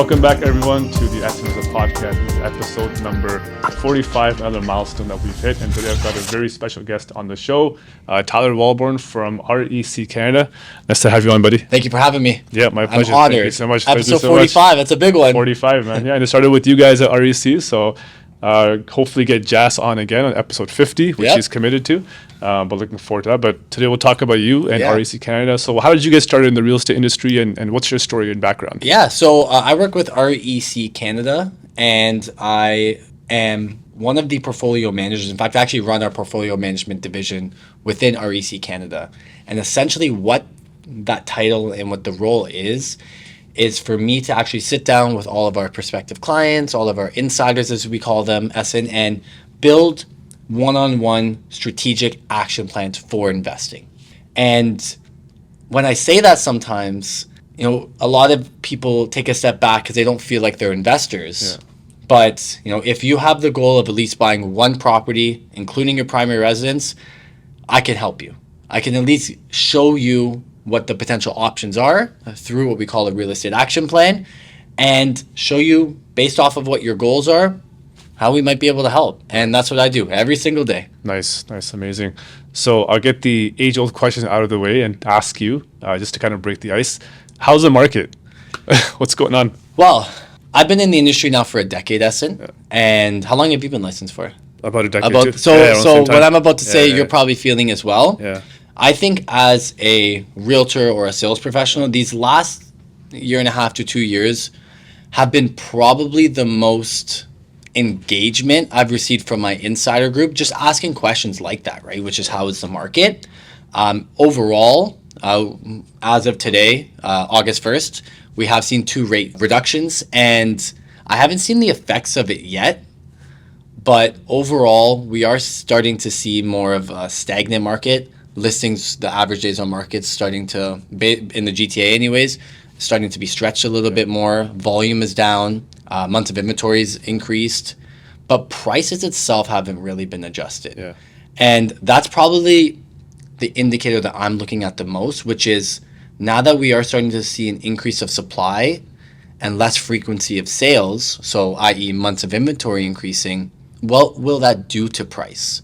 Welcome back, everyone, to the Ahsan podcast. This is episode number 45, another milestone that we've hit. And today I've got a very special guest on the show, Tyler Walbourne from REC Canada. Nice to have you on, buddy. Thank you for having me. Yeah, my pleasure. I'm honored. Thank you so much. Episode 45, that's a big one. 45, man. Yeah, and it started with you guys at REC, so hopefully get Jas on again on episode 50, which he's committed to. But looking forward to that. But today we'll talk about you and REC Canada. So how did you get started in the real estate industry, and what's your story and background? Yeah, so I work with REC Canada, and I am one of the portfolio managers. In fact, I actually run our portfolio management division within REC Canada. And essentially what that title and what the role is for me to actually sit down with all of our prospective clients, all of our insiders, as we call them, Ahsan, and build one-on-one strategic action plans for investing. And when I say that sometimes, a lot of people take a step back because they don't feel like they're investors. Yeah. But, if you have the goal of at least buying one property, including your primary residence, I can help you. I can at least show you what the potential options are through what we call a real estate action plan, and show you, based off of what your goals are, how we might be able to help. And that's what I do every single day. Nice, amazing. So I'll get the age-old question out of the way and ask you, just to kind of break the ice, how's the market? What's going on? Well, I've been in the industry now for a decade, Ahsan. Yeah. And how long have you been licensed for? About a decade. So what I'm about to say, you're probably feeling as well. Yeah. I think as a realtor or a sales professional, these last year and a half to 2 years have been probably the most engagement I've received from my insider group, just asking questions like that, right? Which is, how is the market? Overall, as of today, August 1st, we have seen 2 rate reductions, and I haven't seen the effects of it yet. But overall, we are starting to see more of a stagnant market. Listings, the average days on market starting to, in the GTA anyways, starting to be stretched a little bit more. Volume is down. Months of inventory is increased. But prices itself haven't really been adjusted. Yeah. And that's probably the indicator that I'm looking at the most, which is now that we are starting to see an increase of supply and less frequency of sales, so i.e. months of inventory increasing, what will that do to price?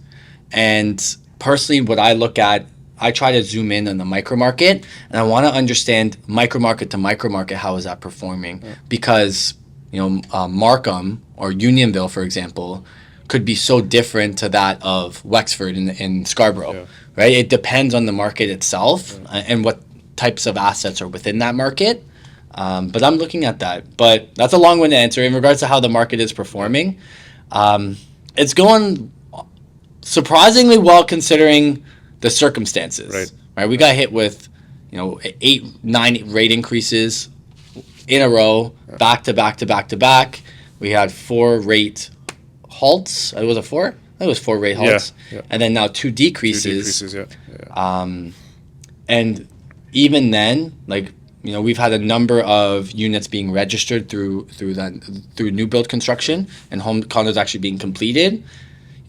And personally, what I look at, I try to zoom in on the micro market, and I want to understand micro market to micro market, how is that performing? Yeah. Because Markham or Unionville, for example, could be so different to that of Wexford in Scarborough, right? It depends on the market itself and what types of assets are within that market. But I'm looking at that. But that's a long-winded answer. In regards to how the market is performing, it's going surprisingly well considering the circumstances. Right? We got hit with 8-9 rate increases in a row, back to back to back to back. We had 4 rate halts. Was it 4? I think it was 4 rate halts. Yeah. And then now 2 decreases. 2 decreases, yeah. And even then, we've had a number of units being registered through new build construction and home condos actually being completed.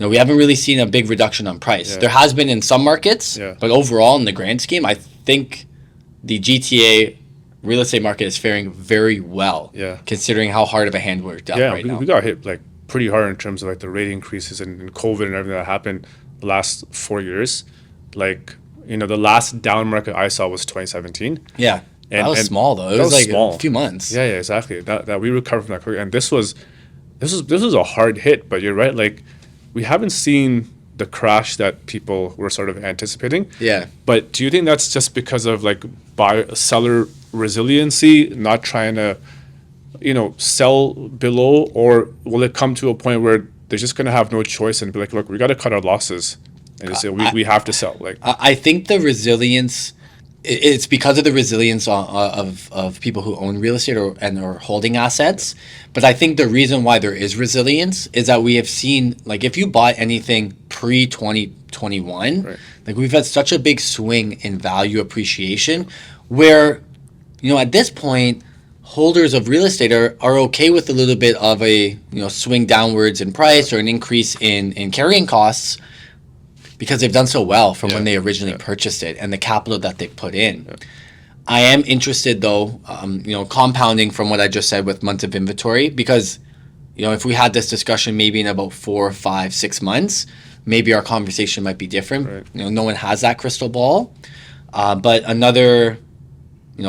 We haven't really seen a big reduction on price. Yeah. There has been in some markets, but overall in the grand scheme, I think the GTA real estate market is faring very well, considering how hard of a hand we're dealt right now. We got hit pretty hard in terms of the rate increases and COVID and everything that happened the last 4 years. The last down market I saw was 2017. Yeah, that was small though. It was small. A few months. Yeah, exactly. That we recovered from that quickly, and this was a hard hit. But you're right. We haven't seen the crash that people were sort of anticipating. Yeah. But do you think that's just because of seller resiliency, not trying to, sell below, or will it come to a point where they're just going to have no choice and be like, look, we got to cut our losses, and say we have to sell? I think the resilience, it's because of the resilience of people who own real estate and are holding assets. But I think the reason why there is resilience is that we have seen, if you bought anything pre-2021, we've had such a big swing in value appreciation where, at this point, holders of real estate are okay with a little bit of a swing downwards in price or an increase in carrying costs, because they've done so well from when they originally purchased it and the capital that they put in. I am interested though, compounding from what I just said with months of inventory, because, if we had this discussion maybe in about 4, 5, 6 months, maybe our conversation might be different. Right. No one has that crystal ball. But another,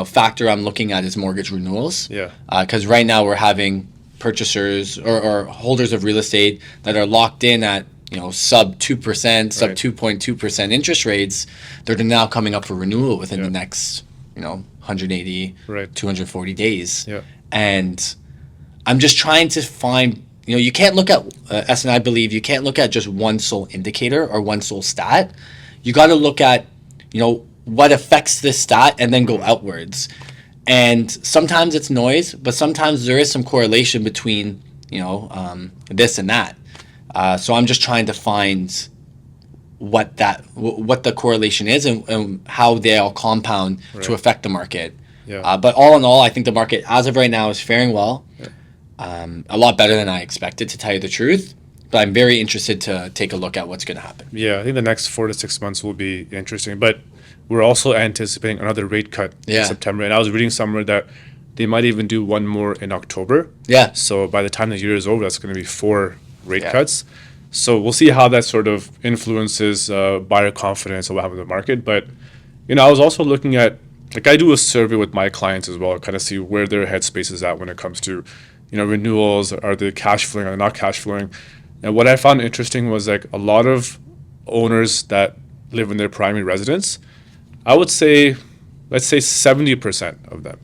factor I'm looking at is mortgage renewals. Yeah. Because right now we're having purchasers or holders of real estate that are locked in at, sub 2%, sub Right. 2.2% interest rates. They're now coming up for renewal within Yeah. the next, 180, Right. 240 days. Yeah. And I'm just trying to find, you can't look at, I believe, you can't look at just one sole indicator or one sole stat. You got to look at, what affects this stat and then go outwards. And sometimes it's noise, but sometimes there is some correlation between, this and that. So I'm just trying to find what the correlation is and how they all compound to Right. affect the market. Yeah. But all in all, I think the market as of right now is faring well. A lot better than I expected, to tell you the truth. But I'm very interested to take a look at what's going to happen. Yeah, I think the next 4 to 6 months will be interesting. But we're also anticipating another rate cut Yeah. in September. And I was reading somewhere that they might even do one more in October. Yeah. So by the time the year is over, that's going to be 4 rate Yeah. cuts. So we'll see how that sort of influences buyer confidence or what happens in the market. But, I was also looking at, I do a survey with my clients as well, kind of see where their headspace is at when it comes to, renewals. Are they cash flowing? Are they not cash flowing? And what I found interesting was a lot of owners that live in their primary residence, I would say, let's say 70% of them,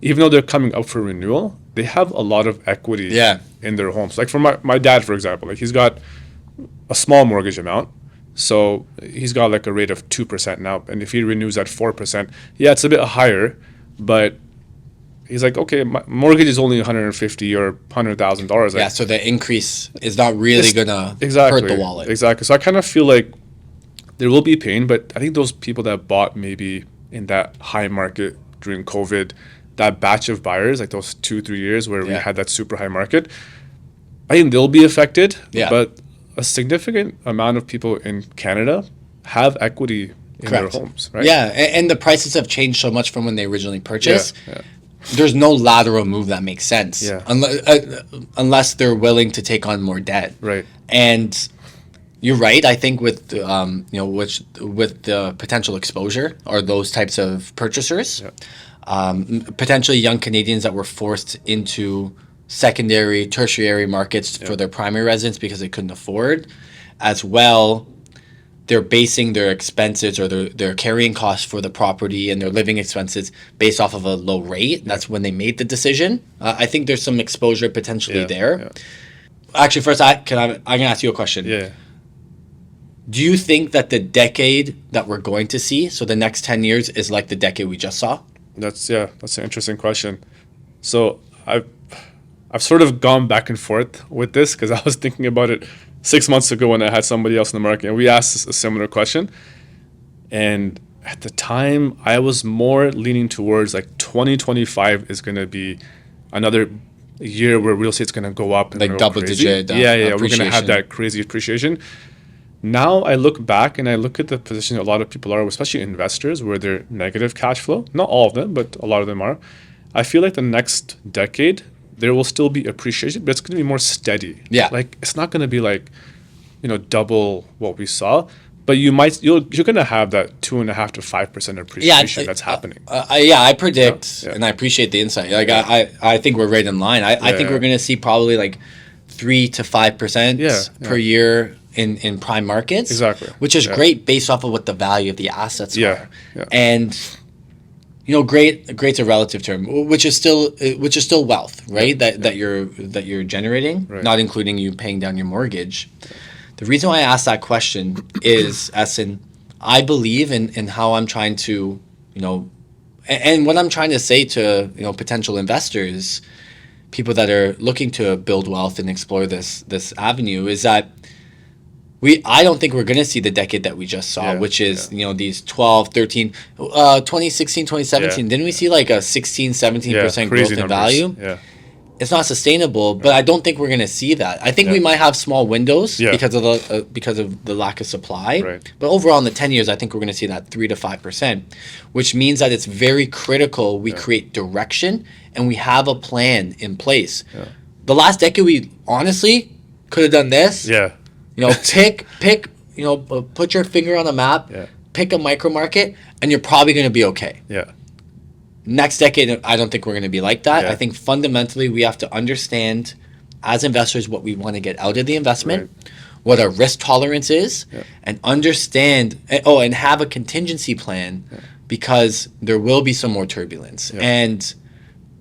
even though they're coming up for renewal, they have a lot of equity Yeah. in their homes. Like for my dad, for example, he's got a small mortgage amount. So he's got a rate of 2% now. And if he renews at 4%, yeah, it's a bit higher, but he's like, okay, my mortgage is only $150,000 or $100,000. Yeah, so the increase is not really going to hurt the wallet. Exactly. So I kind of feel like there will be pain, but I think those people that bought maybe in that high market during COVID, that batch of buyers, those 2-3 years where we Yeah. had that super high market, I think they'll be affected. Yeah. But a significant amount of people in Canada have equity in Correct. their homes, right? Yeah, and the prices have changed so much from when they originally purchased. Yeah. There's no lateral move that makes sense. Yeah. Unless they're willing to take on more debt. Right. And you're right. I think with with the potential exposure or those types of purchasers, potentially young Canadians that were forced into secondary, tertiary markets for their primary residence because they couldn't afford, as well. They're basing their expenses or their carrying costs for the property and their living expenses based off of a low rate. That's when they made the decision. I think there's some exposure potentially there. Yeah. Actually, first, I'm going to ask you a question. Yeah. Do you think that the decade that we're going to see, so the next 10 years, is like the decade we just saw? That's an interesting question. So I've sort of gone back and forth with this because I was thinking about it 6 months ago when I had somebody else in the market and we asked a similar question. And at the time, I was more leaning towards 2025 is going to be another year where real estate's going to go up. And Like go double crazy. digit Yeah. We're going to appreciation. have that crazy appreciation. Now I look back and I look at the position a lot of people are, especially investors, where they're negative cash flow. Not all of them, but a lot of them are. I feel like the next decade, there will still be appreciation, but it's going to be more steady. Yeah. It's not going to be double what we saw, but you're going to have that 2.5 to 5% appreciation that's happening. I predict, Yeah. and I appreciate the insight. I think we're right in line. I think we're going to see probably 3 to 5% per year in prime markets. Exactly. Which is great based off of what the value of the assets are. Yeah. And great's a relative term, which is still wealth, right? That you're generating, Right. not including you paying down your mortgage. The reason why I asked that question is, Ahsan, I believe in how I'm trying to, and what I'm trying to say to potential investors, people that are looking to build wealth and explore this avenue, is that I don't think we're going to see the decade that we just saw, which is, these 12, 13, 2016, 2017. Yeah. Didn't we see a 16, 17% growth crazy in numbers. value? Yeah. it's not sustainable, but I don't think we're going to see that. I think we might have small windows because of the lack of supply. Right. But overall, in the 10 years, I think we're going to see that 3 to 5%, which means that it's very critical we create direction and we have a plan in place. Yeah. The last decade, we honestly could have done this. Yeah. You know, pick, you know, put your finger on the map, pick a micro market, and you're probably going to be okay. Yeah. Next decade, I don't think we're going to be like that. Yeah. I think fundamentally we have to understand as investors what we want to get out of the investment, what our risk tolerance is, and understand, and have a contingency plan because there will be some more turbulence. Yeah. And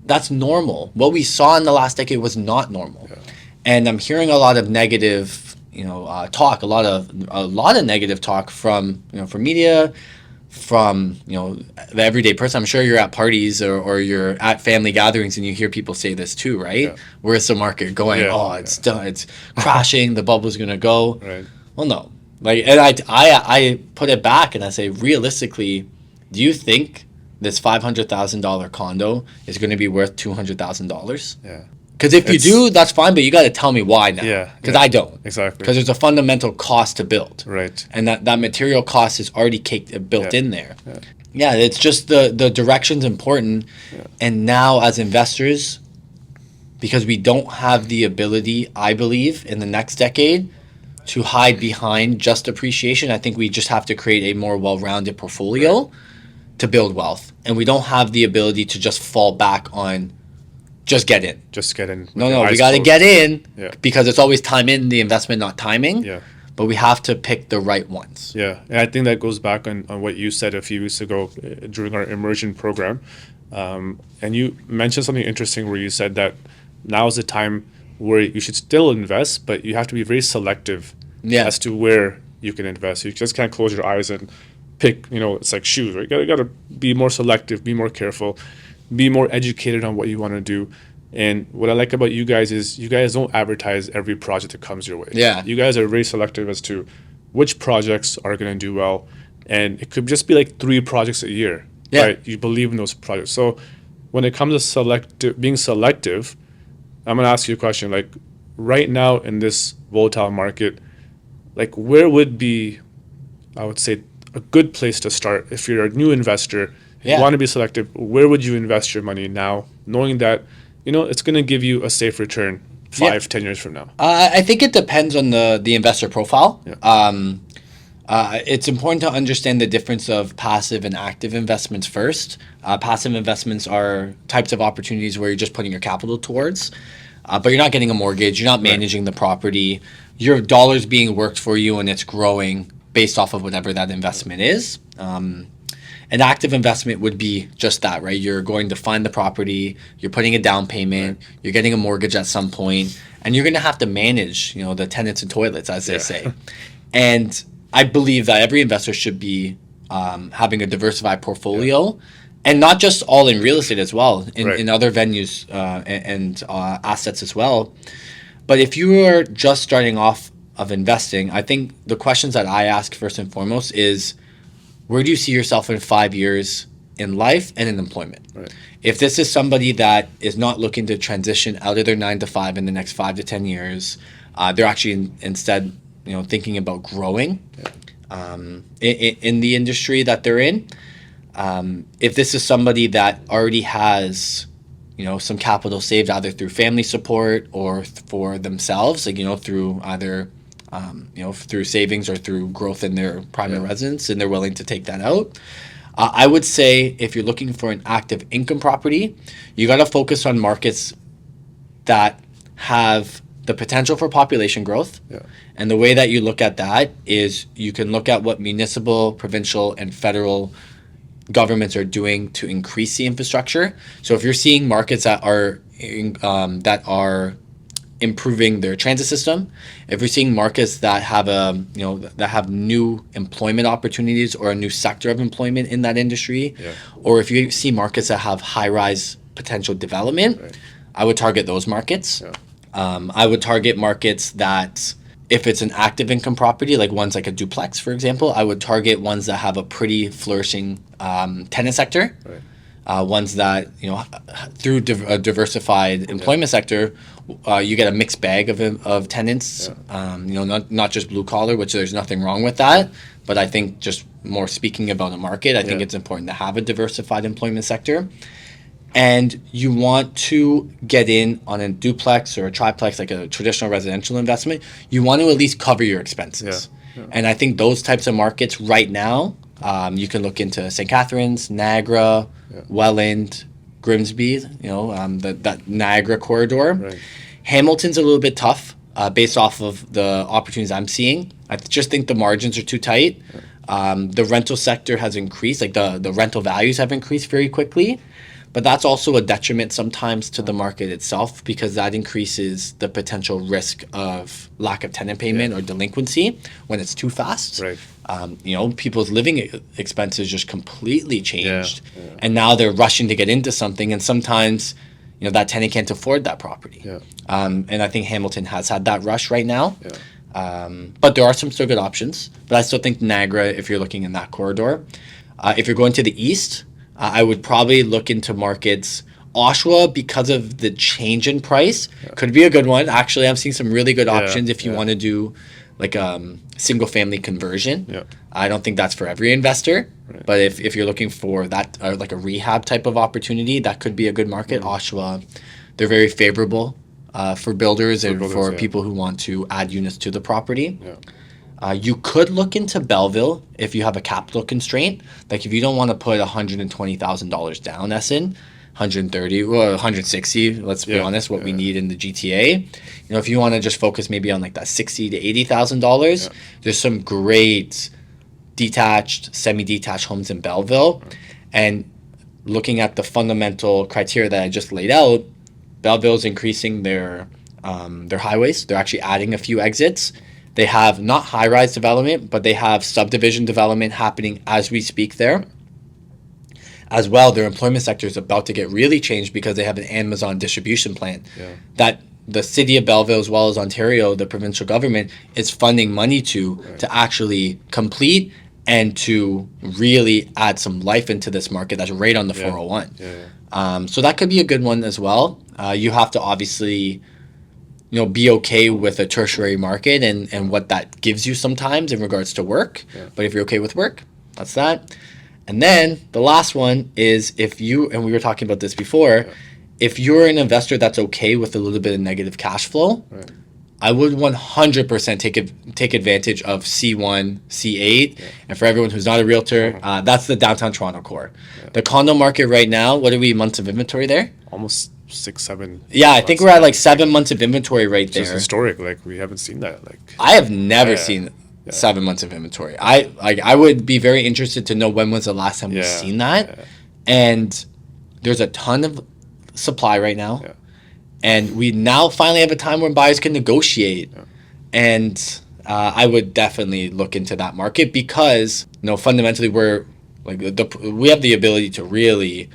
that's normal. What we saw in the last decade was not normal. Yeah. And I'm hearing a lot of negative, talk, a lot of negative talk from media, from the everyday person. I'm sure you're at parties or you're at family gatherings and you hear people say this too, right? Yeah. Where's the market going? It's done. It's crashing. The bubble's gonna go. Right. Well, no. And I put it back and I say, realistically, do you think this $500,000 condo is going to be worth $200,000? Yeah. Because if you do, that's fine, but you got to tell me why now. Yeah. Because I don't. Exactly. Because there's a fundamental cost to build. Right. And that material cost is already built in there. Yeah, it's just the direction's important. Yeah. And now as investors, because we don't have the ability, I believe, in the next decade to hide behind just appreciation, I think we just have to create a more well-rounded portfolio to build wealth. And we don't have the ability to just fall back on just get in. Just get in. No, we got to get in because it's always time in the investment, not timing. Yeah. But we have to pick the right ones. Yeah. And I think that goes back on what you said a few weeks ago during our immersion program. And you mentioned something interesting where you said that now is the time where you should still invest, but you have to be very selective as to where you can invest. You just can't close your eyes and pick, it's like shoes, right? You got to be more selective, be more careful, be more educated on what you want to do. And what I like about you guys is you guys don't advertise every project that comes your way. Yeah. You guys are very selective as to which projects are going to do well. And it could just be like 3 projects a year, right? You believe in those projects. So when it comes to being selective, I'm going to ask you a question. Like right now in this volatile market, like where would be, I would say, a good place to start if you're a new investor? You want to be selective. Where would you invest your money now, knowing that it's going to give you a safe return 5-10 years from now? I think it depends on the investor profile. Yeah. It's important to understand the difference of passive and active investments first. Passive investments are types of opportunities where you're just putting your capital towards, but you're not getting a mortgage. You're not managing the property. Your dollar's being worked for you and it's growing based off of whatever that investment is. An active investment would be just that, right? You're going to find the property, you're putting a down payment, you're getting a mortgage at some point, and you're going to have to manage, the tenants and toilets, as they say. And I believe that every investor should be having a diversified portfolio, and not just all in real estate as well, in other venues and assets as well. But if you are just starting off of investing, I think the questions that I ask first and foremost is, where do you see yourself in 5 years in life and in employment? Right. If this is somebody that is not looking to transition out of their 9 to 5 in the next 5 to 10 years, they're actually instead, thinking about growing in the industry that they're in. If this is somebody that already has, some capital saved either through family support or for themselves, like, through either through savings or through growth in their primary residence, and they're willing to take that out. I would say if you're looking for an active income property, you got to focus on markets that have the potential for population growth. Yeah. And the way that you look at that is you can look at what municipal, provincial, and federal governments are doing to increase the infrastructure. So if you're seeing markets that are improving their transit system, if you're seeing markets that have that have new employment opportunities or a new sector of employment in that industry, or if you see markets that have high-rise potential development, I would target those markets. I would target markets that, if it's an active income property, like ones like a duplex, for example, I would target ones that have a pretty flourishing tenant sector. ones that, through a diversified employment sector, you get a mixed bag of tenants. Not just blue collar, which there's nothing wrong with that. But I think just more speaking about a market, I think it's important to have a diversified employment sector. And you want to get in on a duplex or a triplex, like a traditional residential investment. You want to at least cover your expenses. And I think those types of markets right now, you can look into St. Catharines, Niagara, Welland, Grimsby, that Niagara corridor. Right. Hamilton's a little bit tough based off of the opportunities I'm seeing. I just think the margins are too tight. The rental sector has increased, like the rental values have increased very quickly. But that's also a detriment sometimes to the market itself, because that increases the potential risk of lack of tenant payment or delinquency when it's too fast. Right. People's living expenses just completely changed. And now they're rushing to get into something, and sometimes that tenant can't afford that property. And I think Hamilton has had that rush right now. But there are some still good options. But I still think Niagara, if you're looking in that corridor. If you're going to the east, I would probably look into markets. Oshawa, because of the change in price, could be a good one. Actually, I'm seeing some really good options if you want to do like single family conversion. I don't think that's for every investor, but if you're looking for that, like a rehab type of opportunity, that could be a good market. Oshawa, they're very favorable for builders and for people who want to add units to the property. You could look into Belleville if you have a capital constraint. Like if you don't want to put $120,000 down, Ahsan, 130 or 160, let's be honest, what we need in the GTA. If you want to just focus maybe on like that $60,000 to $80,000, there's some great detached, semi-detached homes in Belleville. And looking at the fundamental criteria that I just laid out, Belleville's increasing their highways. They're actually adding a few exits. They have not high-rise development, but they have subdivision development happening as we speak there. As well, their employment sector is about to get really changed because they have an Amazon distribution plant that the city of Belleville, as well as Ontario, the provincial government, is funding money to actually complete and to really add some life into this market that's right on the 401. So that could be a good one as well. You have to obviously be okay with a tertiary market and what that gives you sometimes in regards to work. But if you're okay with work, that's that. And then the last one is if you, and we were talking about this before, if you're an investor that's okay with a little bit of negative cash flow, I would 100% take advantage of C1, C8. And for everyone who's not a realtor, that's the downtown Toronto core. The condo market right now, what are we, months of inventory there? Almost 6, 7. Yeah, I think we're at like 7 months of inventory right there. It's historic. Like we haven't seen that. Like I have never seen 7 months of inventory. I would be very interested to know when was the last time we've seen that. And there's a ton of supply right now. And we now finally have a time when buyers can negotiate. And I would definitely look into that market because fundamentally we're like we have the ability to really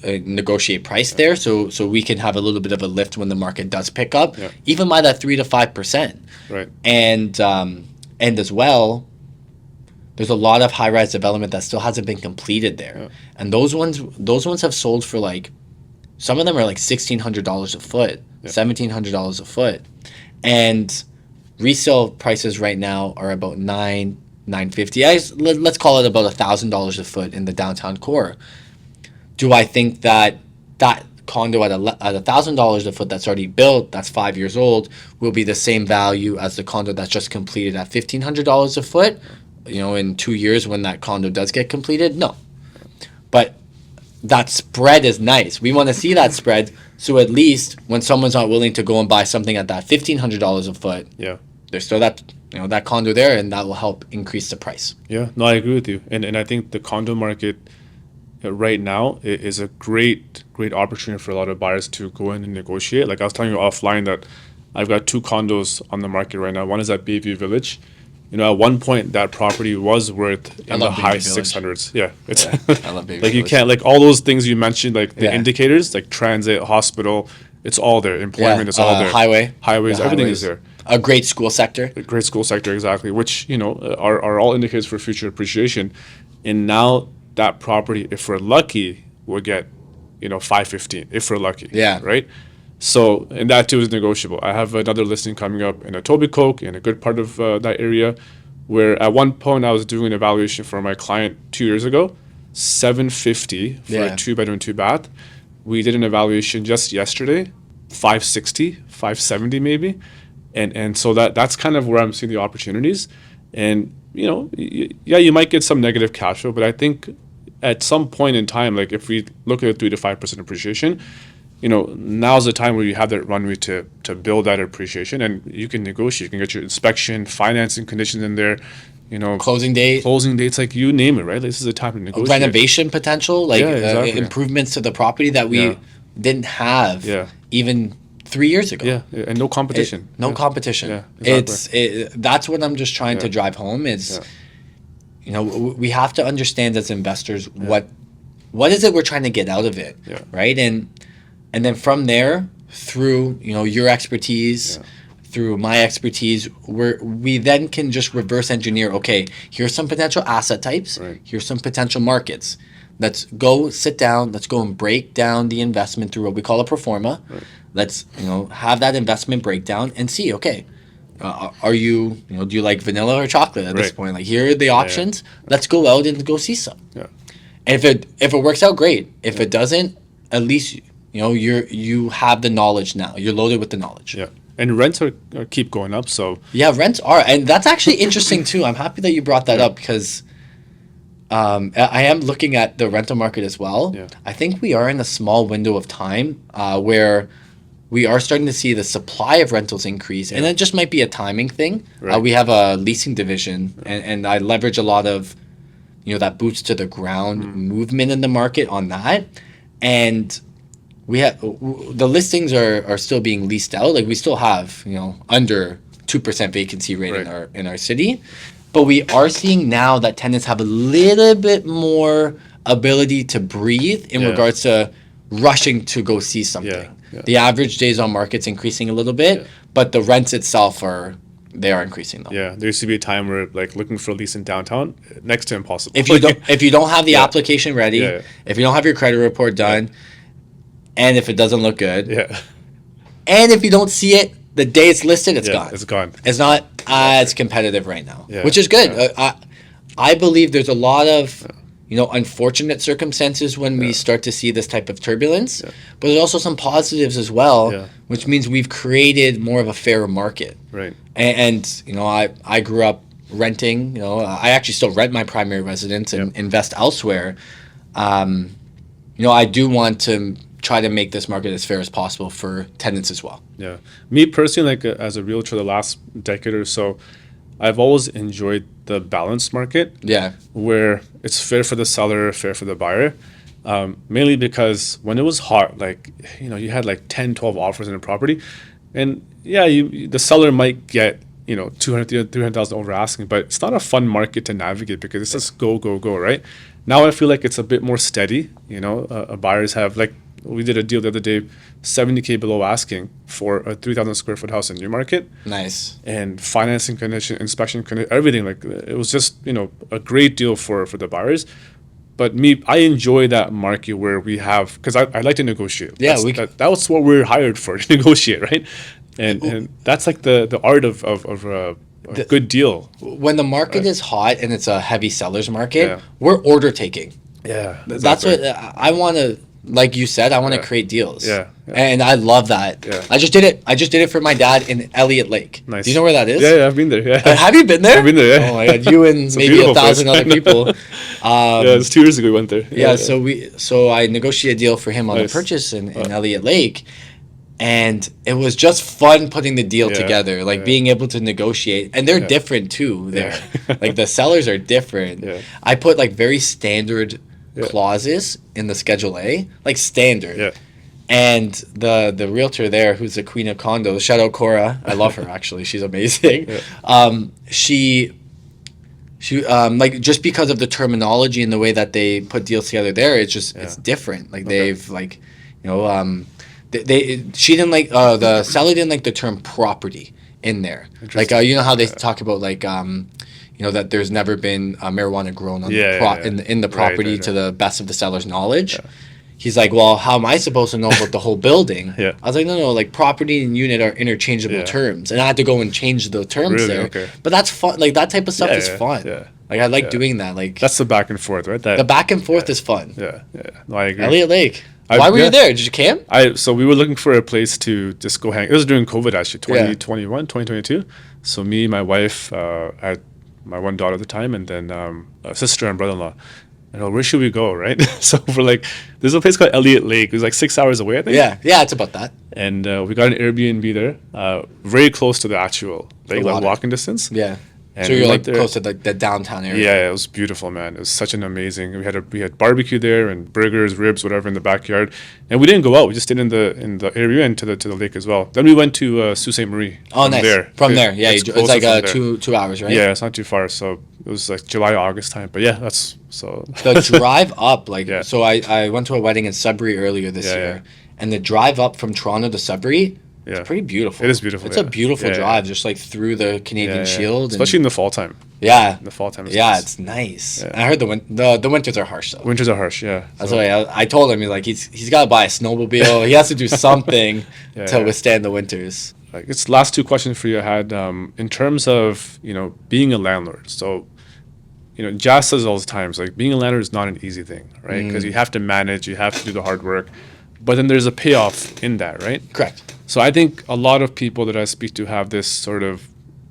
negotiate price there, so we can have a little bit of a lift when the market does pick up, even by that 3 to 5%. Right. And as well, there's a lot of high-rise development that still hasn't been completed there, and those ones have sold for like, some of them are like $1,600 a foot, $1,700 a foot, and resale prices right now are about $950. Let's call it about $1,000 a foot in the downtown core. Do I think that condo at $1,000 a foot that's already built, that's 5 years old, will be the same value as the condo that's just completed at $1,500 a foot? In 2 years when that condo does get completed, no. But that spread is nice. We want to see that spread, so at least when someone's not willing to go and buy something at that $1,500 a foot, there's still that that condo there, and that will help increase the price. Yeah, no, I agree with you, and I think the condo market right now is a great opportunity for a lot of buyers to go in and negotiate. Like I was telling you offline that I've got 2 condos on the market right now. One is at Bayview Village. At one point that property was worth in the high 600s. It's I love Bayview like you Village. can't, like all those things you mentioned, like the indicators, like transit, hospital, it's all there. Employment is all there. Highways, everything is there. A great school sector. A great school sector, exactly. Which are all indicators for future appreciation. And now that property, if we're lucky, will get 515 if we're lucky. Yeah. Right. So, and that too is negotiable. I have another listing coming up in Etobicoke, in a good part of that area, where at one point I was doing an evaluation for my client 2 years ago, 750 for a 2-bedroom, 2-bath. We did an evaluation just yesterday, 560, 570 maybe. And so that's kind of where I'm seeing the opportunities. And, you might get some negative cash flow, but I think at some point in time, like if we look at a 3 to 5% appreciation, now's the time where you have that runway to build that appreciation, and you can negotiate. You can get your inspection, financing conditions in there, closing dates, like you name it, right? This is the time to negotiate. Renovation potential, like exactly. Improvements to the property that we didn't have even 3 years ago. Yeah, and no competition. Competition. Yeah, exactly. That's what I'm just trying to drive home is, we have to understand as investors what is it we're trying to get out of it, right? And then from there, through your expertise, through my expertise, we then can just reverse engineer. Okay, here's some potential asset types. Right. Here's some potential markets. Let's go sit down. Let's go and break down the investment through what we call a pro forma. Right. Let's have that investment breakdown and see. Okay, are you do you like vanilla or chocolate at this point? Like, here are the options. Let's go out and go see some. Yeah. And if it works out, great. If it doesn't, at least you have the knowledge now. You're loaded with the knowledge. Yeah. And rents are keep going up, so rents are, and that's actually interesting too. I'm happy that you brought that up because I am looking at the rental market as well. Yeah. I think we are in a small window of time where we are starting to see the supply of rentals increase, and it just might be a timing thing. Right. We have a leasing division, and I leverage a lot of that boots to the ground movement in the market on that, and we have the listings are still being leased out. Like, we still have under 2% vacancy rate in our city, but we are seeing now that tenants have a little bit more ability to breathe in regards to rushing to go see something. Yeah. The average days on market's increasing a little bit, but the rents itself are increasing though. Yeah, there used to be a time where, like, looking for a lease in downtown, next to impossible. If you don't have the application ready, if you don't have your credit report done, and if it doesn't look good, and if you don't see it the day it's listed, it's gone. It's gone. It's not as competitive right now, which is good. I believe there's a lot of unfortunate circumstances when we start to see this type of turbulence, but there's also some positives as well, which means we've created more of a fairer market. Right. And I grew up renting. I actually still rent my primary residence and invest elsewhere. I do want to try to make this market as fair as possible for tenants as well. Yeah. Me personally, like, as a realtor the last decade or so, I've always enjoyed the balanced market. Yeah. Where it's fair for the seller, fair for the buyer. Mainly because when it was hot, like, you had like 10, 12 offers in a property. And the seller might get, 200, 300,000 over asking, but it's not a fun market to navigate because it's just go, go, go, right? Now I feel like it's a bit more steady. Buyers have, like, we did a deal the other day, $70K below asking for a 3,000 square foot house in Newmarket. Nice. And financing condition, inspection condition, everything. Like, it was just, a great deal for the buyers. But I enjoy that market where we have, because I like to negotiate. Yeah, that's what we're hired for, to negotiate, right? And that's like the art of a good deal. When the market is hot and it's a heavy seller's market, we're order taking. Yeah. That's what I want to. Like you said, I want to create deals. Yeah. And I love that. Yeah. I just did it for my dad in Elliott Lake. Nice. Do you know where that is? Yeah, I've been there. Yeah. Have you been there? I've been there. Yeah. Oh my God, you and maybe 1,000 other people. It's 2 years ago we went there. Yeah. So I negotiated a deal for him on a purchase in Elliott Lake, and it was just fun putting the deal together, like being able to negotiate. And they're different too. There, like, the sellers are different. Yeah. I put like very standard clauses in the Schedule A, like standard. Yeah. And the realtor there, who's the queen of condos, shout out Cora, I love her actually, she's amazing. She like, just because of the terminology and the way that they put deals together there, it's just it's different. Like, they've like, she didn't like the seller didn't like the term property in there. Like, how they talk about, like, that there's never been marijuana grown on in the property to the best of the seller's knowledge. he's like, well, how am I supposed to know about the whole building? Yeah. I was like, no, like property and unit are interchangeable Yeah. terms. And I had to go and change the terms Really? there. Okay. But that's fun. Like that type of stuff Yeah, is yeah, fun. yeah. Like I like Yeah. doing that. Like That's the back and forth, right? the back and forth is fun. Yeah, yeah. No, I agree. Elliott Lake. I- Why were yeah. you there? Did you camp? So we were looking for a place to just go hang. It was during COVID actually, Yeah. 2021, 2022. So me, my wife, I had my one daughter at the time, and then a sister and brother-in-law. And where should we go, right? So we're like, there's a place called Elliott Lake. It was like 6 hours away, I think. Yeah, it's about that. And we got an Airbnb there, very close to the actual lake, like water. walking distance. Yeah. And So we you're went like there. close to the downtown area. Yeah, it was beautiful, man. It was such an amazing. We had barbecue there and burgers, ribs, whatever in the backyard, and we didn't go out. We just stayed in the area and to the lake as well. Then we went to Sault Ste. Marie. Oh, nice. From there, yeah, it's closer like from there. 2 hours, right? Yeah, it's not too far. So it was like July, August time. But yeah, that's so. The drive up, like, Yeah. so I went to a wedding in Sudbury earlier this Yeah, year, yeah. and the drive up from Toronto to Sudbury, Yeah. it's pretty beautiful. It is beautiful, It's a yeah. beautiful Yeah, yeah. drive, just like through the Canadian Shield. especially in the fall time. yeah, In the fall time, yeah, nice. it's nice. Yeah. And I heard the winters are harsh though. Winters are harsh. Yeah. That's So- why I told him he's got to buy a snowmobile. He has to do something Yeah, to yeah. withstand the winters. Like, it's last two questions for you I had in terms of being a landlord. So Jazz says all the times, like, being a landlord is not an easy thing, right? Because you have to manage, you have to do the hard work, but then there's a payoff in that, right? Correct. So I think a lot of people that I speak to have this sort of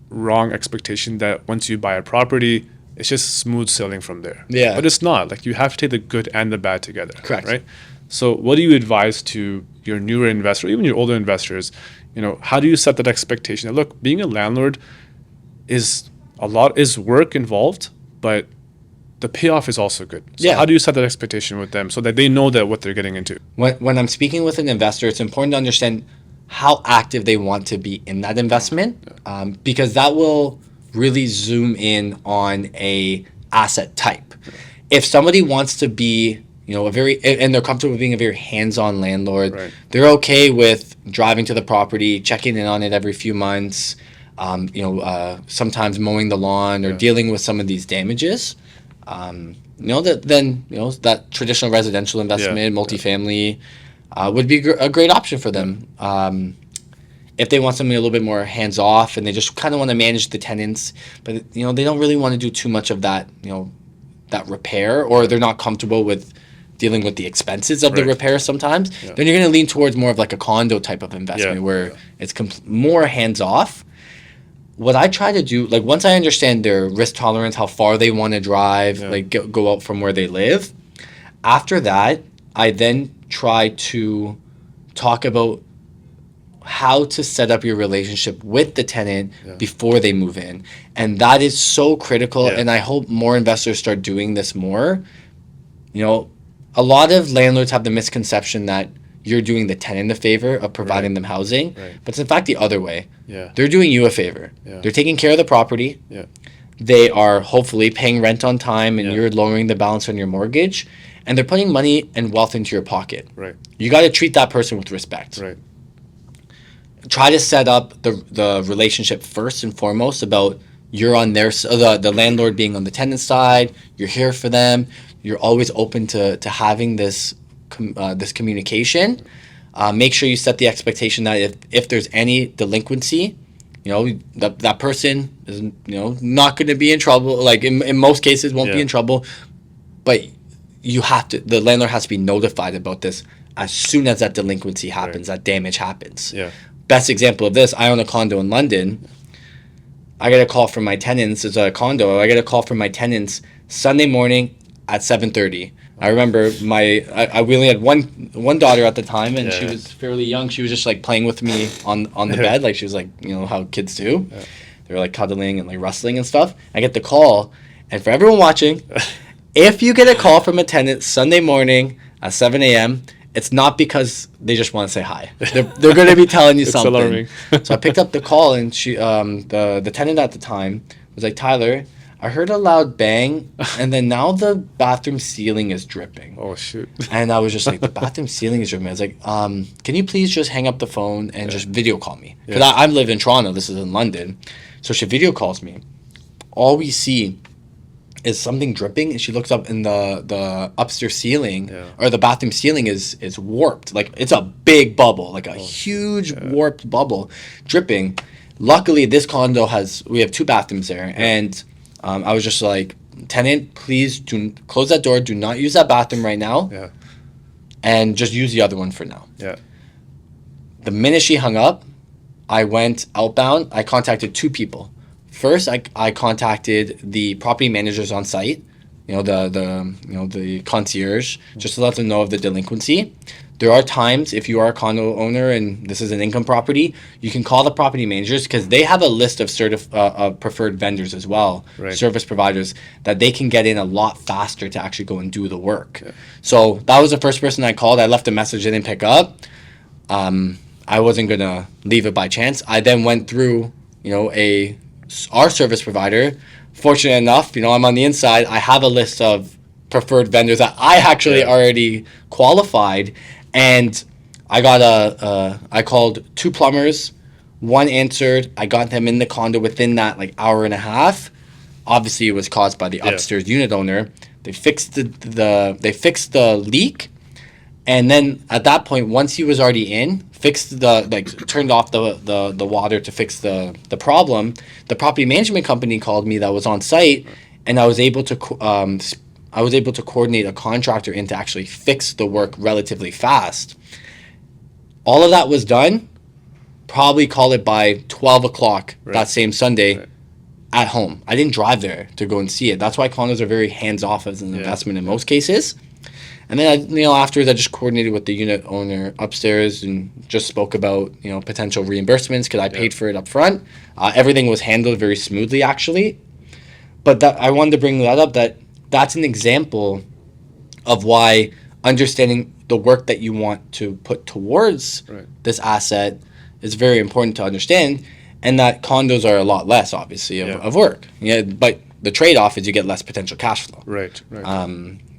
wrong expectation that once you buy a property, it's just smooth sailing from there. Yeah. But it's not. Like, you have to take the good and the bad together. Correct. Right? So what do you advise to your newer investor, even your older investors? How do you set that expectation? That, look, being a landlord is work involved, but the payoff is also good. So Yeah. how do you set that expectation with them so that they know that what they're getting into? When I'm speaking with an investor, it's important to understand how active they want to be in that investment, because that will really zoom in on a asset type. If somebody wants to be, and they're comfortable with being a very hands-on landlord, Right. they're okay with driving to the property, checking in on it every few months, sometimes mowing the lawn or dealing with some of these damages. That traditional residential investment, multifamily, would be a great option for them. If they want something a little bit more hands off and they just kind of want to manage the tenants, but they don't really want to do too much of that, that repair, or they're not comfortable with dealing with the expenses of the Right. repair sometimes, then you're going to lean towards more of like a condo type of investment where it's more hands off. What I try to do, like, once I understand their risk tolerance, how far they want to drive, like go out from where they live, after that, I then try to talk about how to set up your relationship with the tenant before they move in. And that is so critical. Yeah. And I hope more investors start doing this more. A lot of landlords have the misconception that you're doing the tenant a favor of providing them housing, but it's in fact the other way. Yeah. They're doing you a favor. Yeah. They're taking care of the property. Yeah. They are hopefully paying rent on time, and Yeah. you're lowering the balance on your mortgage, and they're putting money and wealth into your pocket. Right. You got to treat that person with respect. Right. Try to set up the relationship first and foremost about you're on the landlord being on the tenant side. You're here for them. You're always open to having this communication. Make sure you set the expectation that if there's any delinquency, that person is not going to be in trouble. Like in most cases, won't be in trouble. But the landlord has to be notified about this as soon as that delinquency happens, that damage happens. Yeah. Best example of this, I own a condo in London. I get a call from my tenants. It's a condo. I get a call from my tenants Sunday morning at 7:30. I remember I only had one daughter at the time, and she was fairly young. She was just like playing with me on the bed, like she was like how kids do. Yeah. They were like cuddling and like wrestling and stuff. I get the call, and for everyone watching, if you get a call from a tenant Sunday morning at 7 a.m., it's not because they just want to say hi. They're going to be telling you something. Alarming. So I picked up the call, and she, the tenant at the time was like, "Tyler, I heard a loud bang, and then now the bathroom ceiling is dripping." Oh, shoot. And I was just like, the bathroom ceiling is dripping. I was like, can you please just hang up the phone and just video call me? Because I live in Toronto. This is in London. So she video calls me. All we see is something dripping? And she looks up, and the upstairs ceiling or the bathroom ceiling is warped. Like, it's a big bubble, like a huge warped bubble dripping. Luckily, this condo we have 2 bathrooms there, and I was just like, tenant, please do close that door. Do not use that bathroom right now. Yeah. And just use the other one for now. Yeah. The minute she hung up, I went outbound. I contacted 2 people. First, I contacted the property managers on site, the concierge, just to let them know of the delinquency. There are times, if you are a condo owner and this is an income property, you can call the property managers because they have a list of preferred vendors as well, service providers, that they can get in a lot faster to actually go and do the work. Yeah. So that was the first person I called. I left a message, they didn't pick up. I wasn't going to leave it by chance. I then went through, our service provider. Fortunate enough, I'm on the inside. I have a list of preferred vendors that I actually already qualified. And I called 2 plumbers, 1 answered. I got them in the condo within that hour and a half. Obviously, it was caused by the upstairs unit owner. They fixed the leak, and then at that point, once he was already in, turned off the water to fix the problem. The property management company called me that was on site, and I was able to coordinate a contractor in to actually fix the work relatively fast. All of that was done, probably call it by 12 o'clock that same Sunday at home. I didn't drive there to go and see it. That's why condos are very hands-off as an investment in most cases. And then, afterwards, I just coordinated with the unit owner upstairs and just spoke about, potential reimbursements because I paid for it up front. Everything was handled very smoothly, actually. But I wanted to bring that up, that's an example of why understanding the work that you want to put towards this asset is very important to understand, and that condos are a lot less, obviously, of work. Yeah, but the trade-off is you get less potential cash flow. Right.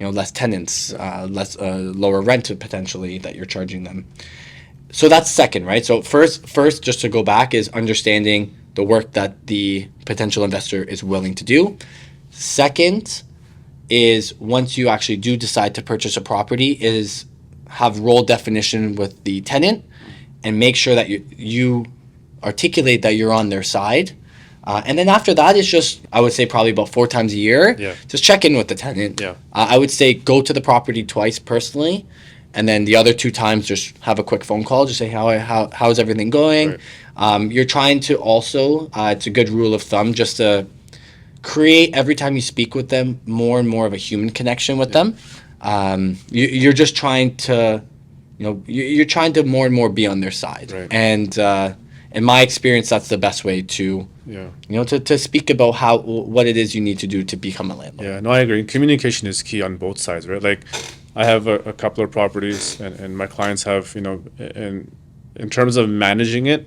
Less tenants, less lower rent potentially that you're charging them. So that's second, right? So first, just to go back, is understanding the work that the potential investor is willing to do. Second is, once you actually do decide to purchase a property, is have role definition with the tenant and make sure that you articulate that you're on their side. And then after that, it's just, I would say, probably about 4 times a year. Yeah. Just check in with the tenant. Yeah. I would say go to the property twice personally, and then the other 2 times just have a quick phone call. Just say, how's everything going? Right. You're trying to also, it's a good rule of thumb, just to create, every time you speak with them, more and more of a human connection with them. You're just trying to, you're trying to more and more be on their side. Right. And in my experience, that's the best way to, to speak about what it is you need to do to become a landlord. Yeah, no, I agree. Communication is key on both sides, right? Like, I have a couple of properties, and my clients have, in terms of managing it,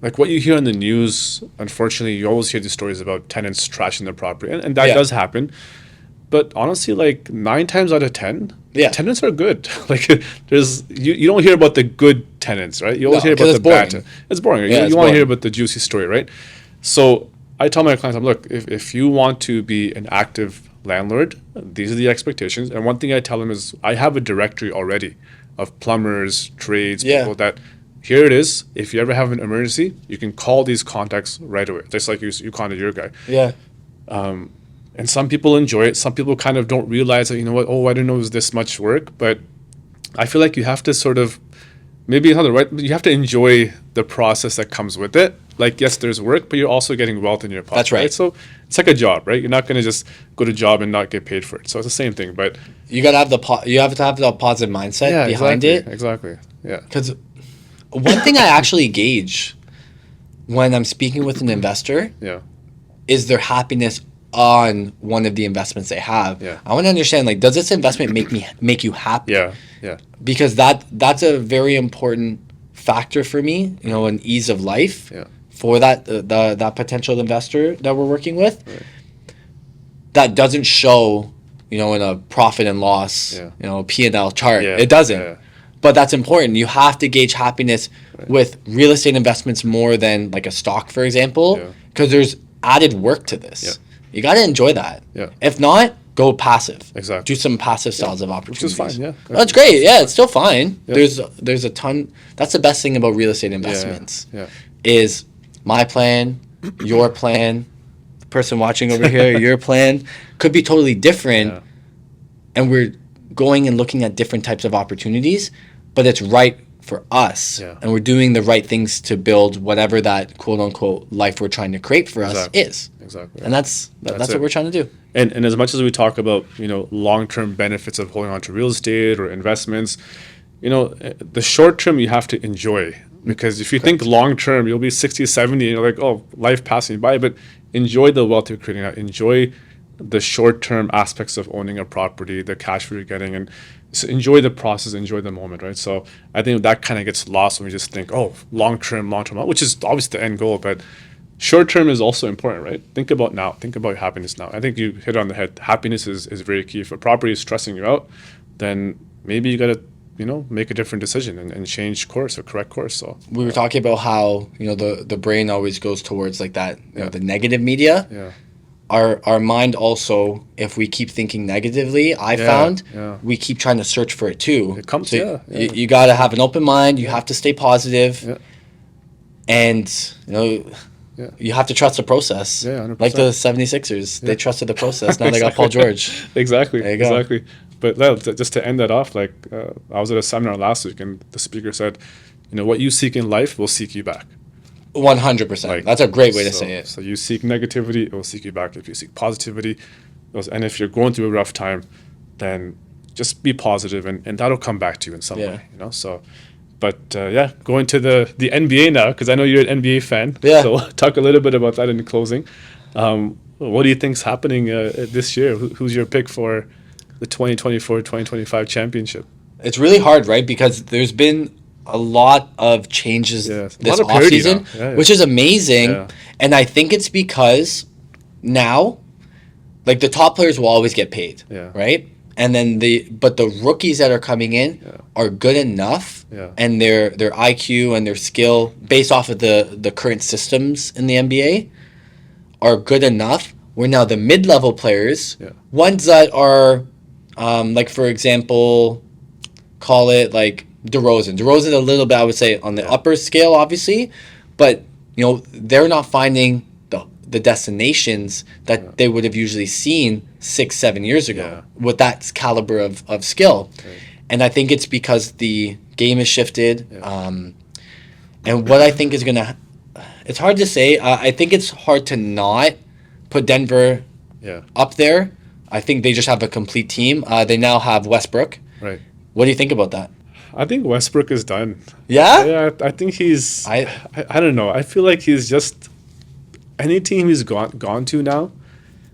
like what you hear on the news, unfortunately, you always hear these stories about tenants trashing their property, and that does happen. But honestly, like 9 times out of 10, tenants are good. Like, you don't hear about the good tenants, right? You always hear about the bad. It's boring. You want to hear about the juicy story, right? So I tell my clients, look, if you want to be an active landlord, these are the expectations. And one thing I tell them is, I have a directory already of plumbers, trades, people that, here it is. If you ever have an emergency, you can call these contacts right away. Just like you contacted your guy. Yeah. And some people enjoy it. Some people kind of don't realize that, I didn't know it was this much work. But I feel like you have to sort of, maybe it's not the right, but you have to enjoy the process that comes with it. Like, yes, there's work, but you're also getting wealth in your pocket. That's right. So it's like a job, right? You're not going to just go to job and not get paid for it. So it's the same thing. But you got to have you have to have the positive mindset behind it. Exactly. Yeah. Because one thing I actually gauge when I'm speaking with an investor is their happiness on one of the investments they have. Yeah. I want to understand, like, does this investment make you happy? Yeah. Because that's a very important factor for me, an ease of life for that potential investor that we're working with. Right. That doesn't show, in a profit and loss, P&L chart. Yeah. It doesn't. Yeah. But that's important. You have to gauge happiness with real estate investments more than like a stock, for example, because there's added work to this. Yeah. you got to enjoy that. Yeah. If not, go passive. Exactly. Do some passive styles of opportunities. Which is fine, yeah. That's great. Yeah, it's still fine. Yeah. There's a ton. That's the best thing about real estate investments. Yeah. Is my plan, your plan, the person watching over here, your plan could be totally different, and we're going and looking at different types of opportunities, but it's right for us, and we're doing the right things to build whatever that quote unquote life we're trying to create for us is. Exactly. And that's what we're trying to do. And as much as we talk about, long-term benefits of holding on to real estate or investments, the short term you have to enjoy, because if you think long-term, you'll be 60, 70 and you're like, oh, life passing by, but enjoy the wealth you're creating out. Enjoy the short-term aspects of owning a property, the cash flow you're getting, and so enjoy the process, enjoy the moment, right? So I think that kind of gets lost when we just think, oh, long-term, which is obviously the end goal, but short-term is also important, right? Think about now. Think about happiness now. I think you hit it on the head. Happiness is very key. If a property is stressing you out, then maybe you got to, make a different decision and change course or correct course. So we were talking about how, the brain always goes towards like that, the negative media. Yeah. Our mind also, if we keep thinking negatively, found we keep trying to search for it too. It comes, so you got to have an open mind. You have to stay positive. Yeah. And, you have to trust the process. Yeah, 100%. Like the 76ers. They trusted the process. Now they got Paul George. Exactly. There you go. Exactly. But just to end that off, I was at a seminar last week and the speaker said, what you seek in life will seek you back. 100%. That's a great way to say it. So you seek negativity, it will seek you back. If you seek positivity, and if you're going through a rough time, then just be positive and that'll come back to you in some way. So, but going to the NBA now, because I know you're an NBA fan. Yeah. So talk a little bit about that in closing. What do you think's happening this year? Who's your pick for the 2024-2025 championship? It's really hard, right? Because there's been a lot of changes this offseason, which is amazing. Yeah. And I think it's because now, like, the top players will always get paid, right? And then the rookies that are coming in are good enough, and their IQ and their skill based off of the current systems in the NBA are good enough. Where now the mid-level players, ones that are, like, for example, call it like DeRozan. DeRozan a little bit, I would say, on the upper scale, obviously, but they're not finding the destinations that they would have usually seen 6-7 years ago with that caliber of skill. Right. And I think it's because the game has shifted. And what I think is gonna, it's hard to say. I think it's hard to not put Denver up there. I think they just have a complete team. They now have Westbrook. Right. What do you think about that? I think Westbrook is done. Yeah? Yeah, I think he's... I don't know. I feel like he's just... Any team he's gone to now...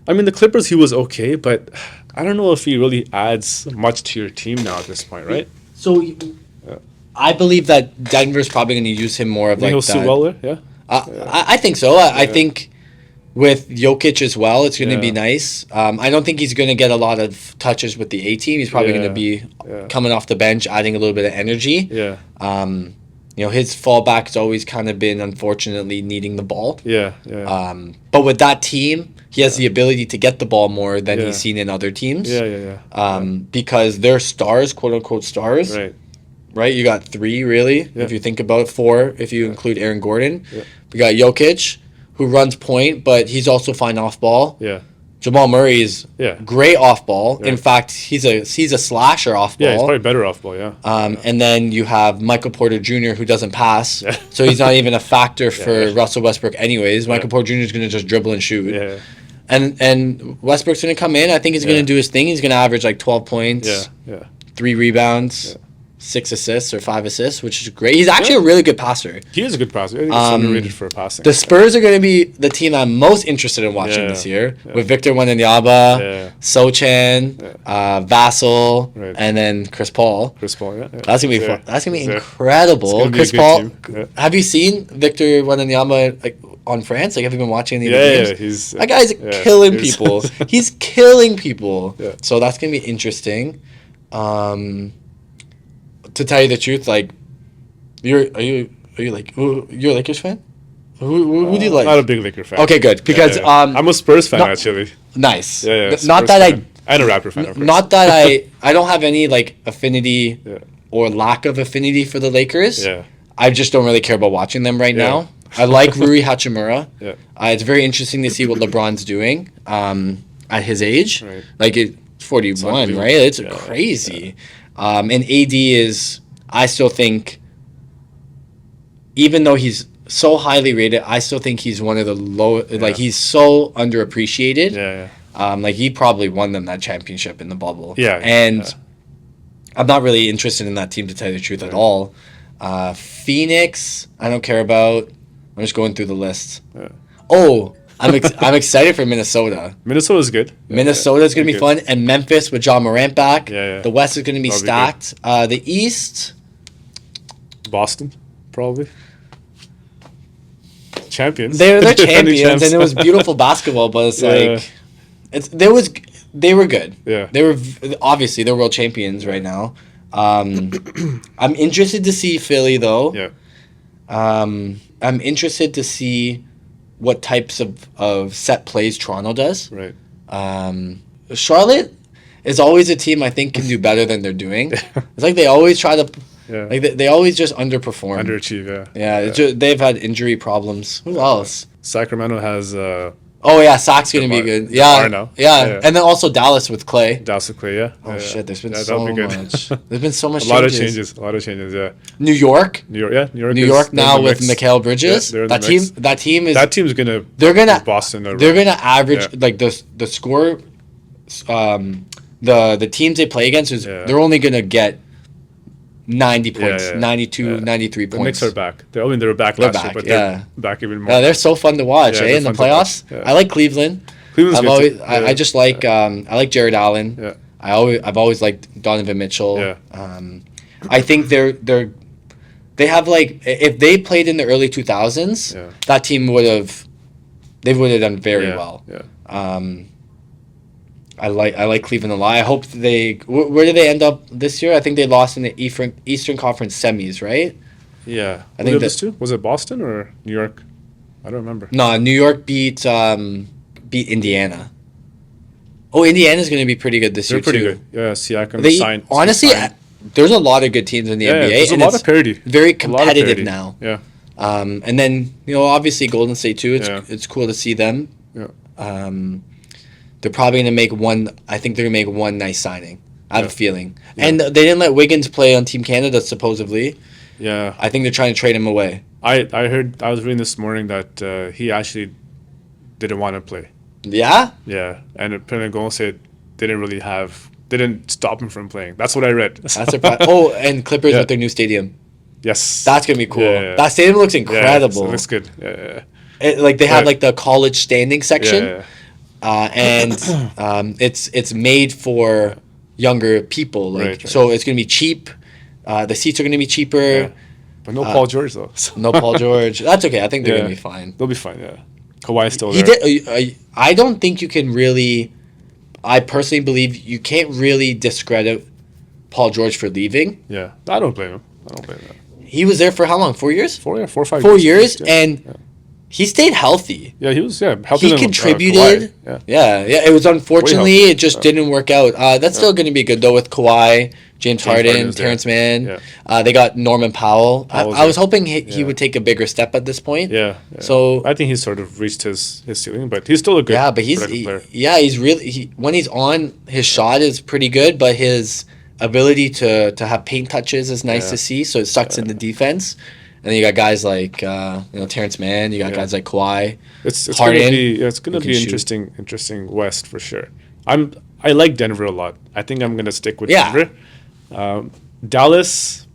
I mean, the Clippers, he was okay, but I don't know if he really adds much to your team now at this point, right? So, I believe that Denver's probably going to use him more of like he'll that. He'll well there, I think so. I think... With Jokic as well, it's going to be nice. I don't think he's going to get a lot of touches with the A team. He's probably going to be coming off the bench, adding a little bit of energy. Yeah. His fallback has always kind of been, unfortunately, needing the ball. Yeah. But with that team, he has the ability to get the ball more than he's seen in other teams. Because they're stars, quote unquote stars. Right. You got 3 really, if you think about it, 4 if you include Aaron Gordon. We got Jokic, who runs point, but he's also fine off ball. Yeah. Jamal Murray is great off ball. In fact, he's a slasher off ball. Yeah, he's probably better off ball, And then you have Michael Porter Jr., who doesn't pass. So he's not even a factor for Russell Westbrook anyways. Michael Porter Jr. is going to just dribble and shoot. Yeah. And Westbrook's going to come in. I think he's going to do his thing. He's going to average like 12 points, 3 rebounds. 6 assists or 5 assists, which is great. He's actually a really good passer. He is a good passer. He's underrated for passing. The Spurs are going to be the team I'm most interested in watching this year with Victor Wembanyama, Sochan, Vassell, and then Chris Paul. That's gonna be fun. That's gonna be incredible. Chris Paul. Have you seen Victor Wembanyama on France? Have you been watching the games? That guy's killing people. He's killing people. So that's gonna be interesting. To tell you the truth, you're a Lakers fan? Who do you like? Not a big Laker fan. Okay, good. Because I'm a Spurs fan not- actually. nice. Yeah, Not Spurs that fan. And a Raptor fan, of course. not that I don't have any like affinity Yeah. or lack of affinity for the Lakers. Yeah. I just don't really care about watching them right Yeah. now. I like Rui Hachimura. Yeah. It's very interesting to see what LeBron's doing at his age. Right. Like it's 41, unbelievable. right? It's Yeah, crazy. And AD is, I still think, even though he's so highly rated, I still think he's one of the low. Like he's so underappreciated. Yeah. Like he probably won them that championship in the bubble. Yeah, And yeah. I'm not really interested in that team, to tell you the truth, at all. Phoenix, I don't care about. I'm just going through the list. Yeah. Oh, I'm excited for Minnesota. Minnesota's good. Minnesota's going to be They're fun. And Memphis with John Morant back. Yeah. The West is going to be That'll be stacked. The East, good. Boston, probably. Champions. they're Defending champions. champs. And it was beautiful basketball, but it's Yeah. like... They were good. Yeah. They were... Obviously, they're world champions right now. I'm interested to see Philly, though. Yeah. I'm interested to see what types of set plays Toronto does. Right. Charlotte is always a team I think can do better than they're doing. It's like they always try to, Yeah. like they always just underperform. Underachieve. Yeah. Yeah, it's just, they've had injury problems. Who else? Sacramento has Oh yeah, Sac's gonna be DeMar- good. Yeah, DeMar now. yeah, Yeah. and then also Dallas with Clay. Dallas Clay. Yeah. Oh Yeah. shit, there's been Yeah, so that'll be good. much. There's been so much. A lot of changes. A lot of changes. Yeah. New York. New York. Yeah. New York. New is- York they're in now the with mix. Mikal Bridges. Yeah, they're in that the team. mix. That team is. That team's gonna. They're gonna. give Boston. They're gonna average Yeah. like the score. The teams they play against is Yeah. they're only gonna get 90 points, Yeah. 92, Yeah. 93 The points. Knicks are back. They were back They're last year, back, but yeah. they're back even more. Yeah, they're so fun to watch, Yeah, eh? they're In the fun to watch. playoffs, Yeah. I like Cleveland. Cleveland's I've good always, too. I just like I like Jared Allen. Yeah. I've always liked Donovan Mitchell. Yeah. I think they have like if they played in the early 2000s, Yeah. that team would have done very Yeah. well. Yeah. I like Cleveland a lot. I hope where did they end up this year? I think they lost in the Eastern Conference semis, right? Yeah. I think this too. Was it Boston or New York? I don't remember. No, New York beat Indiana. Oh, Indiana's going to be pretty good this They're year pretty too. good. Yeah. Siakam They signed. honestly, signed. there's a lot of good teams in the Yeah, NBA. there's a and lot it's of parity. very A lot of competitive parity. now. Yeah. And then obviously Golden State too. It's cool to see them. Yeah. They're probably gonna make one. I think they're gonna make one nice signing. I have a Yeah. feeling. And they didn't let Wiggins play on Team Canada supposedly. Yeah. I think they're trying to trade him away. I heard. I was reading this morning that he actually didn't want to play. Yeah. Yeah, and apparently Golden State didn't stop him from playing. That's what I read. That's surprising. Oh, and Clippers Yeah. with their new stadium. Yes. That's gonna be cool. Yeah. That stadium looks Yeah, incredible. it looks good. Yeah. Like they have Right. like the college standing section. Yeah. And it's made for younger people. Like Right. so, it's gonna be cheap. The seats are gonna be cheaper. Yeah. But no Paul George though. So. No Paul George. That's okay. I think they're Yeah. gonna be fine. They'll be fine. Yeah. Kawhi's still He there. did. I don't think you can really. I personally believe you can't really discredit Paul George for leaving. Yeah. I don't blame him. I don't blame him. He was there for how long? 4 years. 4 or 5 4 years, Yeah. and he stayed healthy. Yeah, he was helping He them, contributed. Kawhi. Yeah. Yeah. It was unfortunately healthy. it just didn't work out. That's still going to be good though with Kawhi, James Harden, Harden's there. Terrence Mann. Yeah. They got Norman Powell. Powell's I was there. hoping he Yeah. would take a bigger step at this point. Yeah. So I think he's sort of reached his ceiling, but he's still a good. yeah, but productive player. he's really when he's on, his shot is pretty good, but his ability to have paint touches is nice Yeah. to see. So it sucks in the defense. And then you got guys like Terrence Mann. You got Yeah. guys like Kawhi. It's Harden, gonna who be can shoot. interesting West for sure. I like Denver a lot. I think I'm gonna stick with Yeah. Denver. Dallas,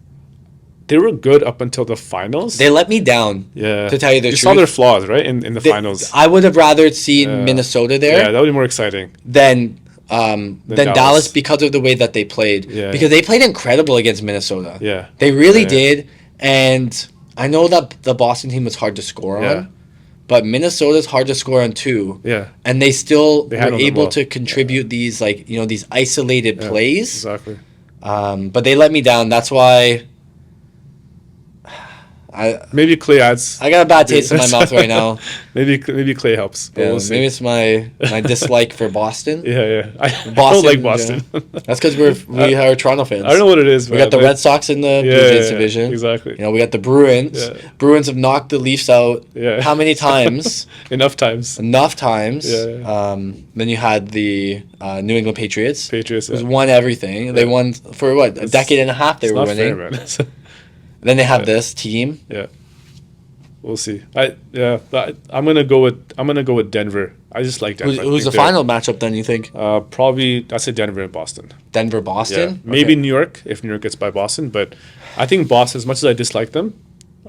they were good up until the finals. They let me down. Yeah, To tell you the you truth. saw their flaws right in the finals. I would have rather seen Yeah. Minnesota Yeah, there that would be more exciting. than Dallas. Dallas. Because of the way that they played. Yeah. Because they played incredible against Minnesota. Yeah, They really Yeah. did. And I know that the Boston team was hard to score Yeah. on, but Minnesota's hard to score on too. yeah, And they still were handled them able well. to contribute these these isolated yeah, plays. exactly. But they let me down. That's why Maybe Clay adds. I got a bad taste in my mouth right now. Maybe Clay helps. But Yeah, we'll see. maybe it's my dislike for Boston. Yeah. I Boston, don't like Boston. yeah. That's because we are Toronto fans. I don't know what it is. We got the Red Sox in the Blue Jays division. Exactly. You know, we got the Bruins. Yeah. Bruins have knocked the Leafs out. Yeah. How many times? Enough times. Enough times. Yeah. Then you had the New England Patriots. Patriots. Who's won everything. They won for what, a decade and a half. They It's were not winning. fair, man. Then they have this team. Yeah. We'll see. I'm gonna go with Denver. I just like Denver. Who's the final matchup then? You think Probably I say Denver and Boston. Denver, Yeah. Boston? Maybe Okay. New York if New York gets by Boston, but I think Boston. As much as I dislike them,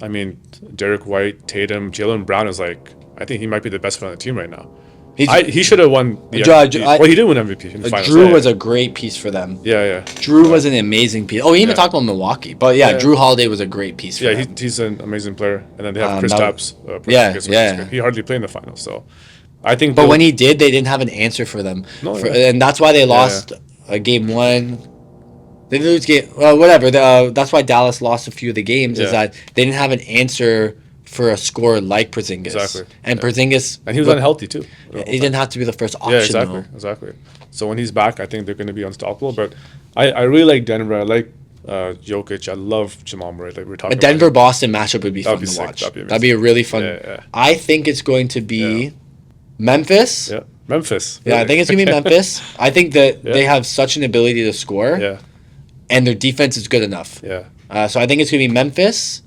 I mean Derek White, Tatum, Jaylen Brown is like I think he might be the best one on the team right now. He should have won the MVP. Well, he did win MVP in the finals. Drew was a great piece for them. Yeah. Drew was an amazing piece. Oh, he even talked about Milwaukee, but yeah, Drew Holiday was a great piece for Yeah, them. he's an amazing player, and then they have Chris that- Tapps. yeah. He hardly played in the finals, so I think. But when he did, they didn't have an answer for them, and that's why they lost game one. They didn't lose game. Whatever. That's why Dallas lost a few of the games. Is that they didn't have an answer for a scorer like Porzingis. Exactly. And Porzingis, and he was unhealthy too. He didn't have to be the first option. Yeah, exactly. So when he's back, I think they're going to be unstoppable. But I really like Denver. I like Jokic. I love Jamal Murray. Like we're talking. A Denver Boston matchup would be fun be to sick. watch. That'd Be a really fun. Yeah. I think it's going to be Memphis. Yeah, Memphis. Yeah, I think it's gonna be Memphis. I think that they have such an ability to score. Yeah. And their defense is good enough. Yeah. So I think it's gonna be Memphis,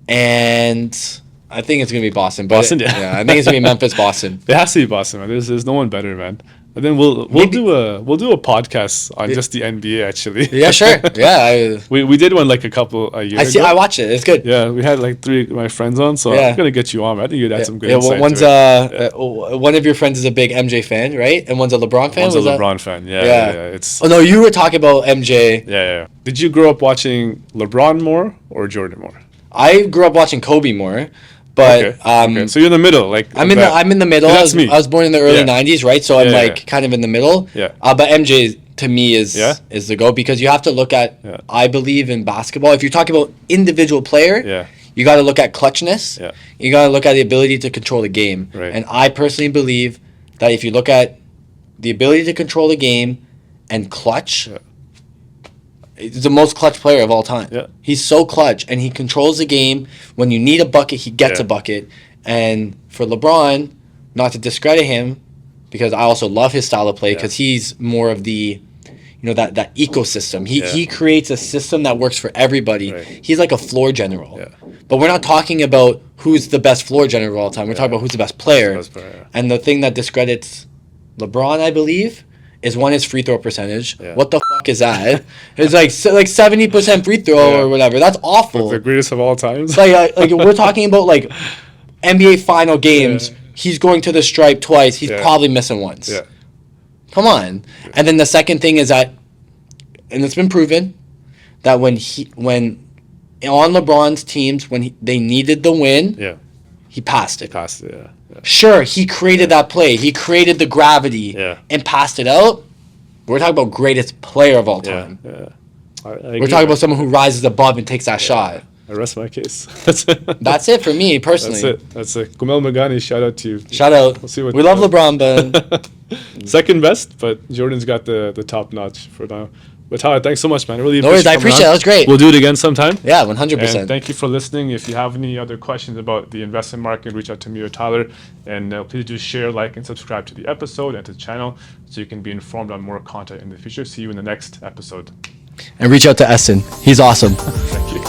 and I think it's gonna be Boston. But Boston, yeah. I think it's gonna be Memphis, Boston. It has to be Boston, man. There's no one better, man. And then we'll do a podcast on just the NBA actually. Yeah, sure. Yeah, we did one like a couple a year ago. I watched it. It's good. Yeah, we had like 3 of my friends on, so I'm gonna get you on. I think you'd add some good insight. One's to it. one of your friends is a big MJ fan, right? And one's a LeBron fan. One's a LeBron fan. Yeah. It's Oh no, you were talking about MJ. yeah. Did you grow up watching LeBron more or Jordan more? I grew up watching Kobe more. But okay. So you're in the middle, like I'm in the middle. That's me. I was born in the early '90s, right? So I'm kind of in the middle. Yeah. But MJ to me is the GOAT because you have to look at. Yeah. I believe in basketball. If you're talking about individual player, you got to look at clutchness. Yeah. You got to look at the ability to control the game. Right. And I personally believe that if you look at the ability to control the game and clutch. Yeah. He's the most clutch player of all time. Yeah. He's so clutch, and he controls the game. When you need a bucket, he gets a bucket. And for LeBron, not to discredit him, because I also love his style of play, because he's more of the, that ecosystem. He creates a system that works for everybody. Right. He's like a floor general. Yeah. But we're not talking about who's the best floor general of all time. We're talking about who's the best player. And the thing that discredits LeBron, I believe, is one his free throw percentage. Yeah. What the fuck is that? It's like 70% free throw or whatever. That's awful. The greatest of all times. like we're talking about like NBA final games. Yeah. He's going to the stripe twice. He's probably missing once. Yeah. Come on. And then the second thing is that, and it's been proven that when on LeBron's teams they needed the win, he passed it. Yeah. Sure, he created that play. He created the gravity and passed it out. We're talking about greatest player of all time. Yeah. We're talking about someone who rises above and takes that shot. I rest my case. That's it for me, personally. That's it. Kumel Magani, shout out to you. Shout out. We'll see what we love LeBron, but... Second best, but Jordan's got the top notch for now. But Tyler, thanks so much, man. I really no worries, I appreciate it. That was great. We'll do it again sometime. Yeah, 100%. And thank you for listening. If you have any other questions about the investment market, reach out to me or Tyler. And please do share, like, and subscribe to the episode and to the channel so you can be informed on more content in the future. See you in the next episode. And reach out to Ahsan. He's awesome. Thank you.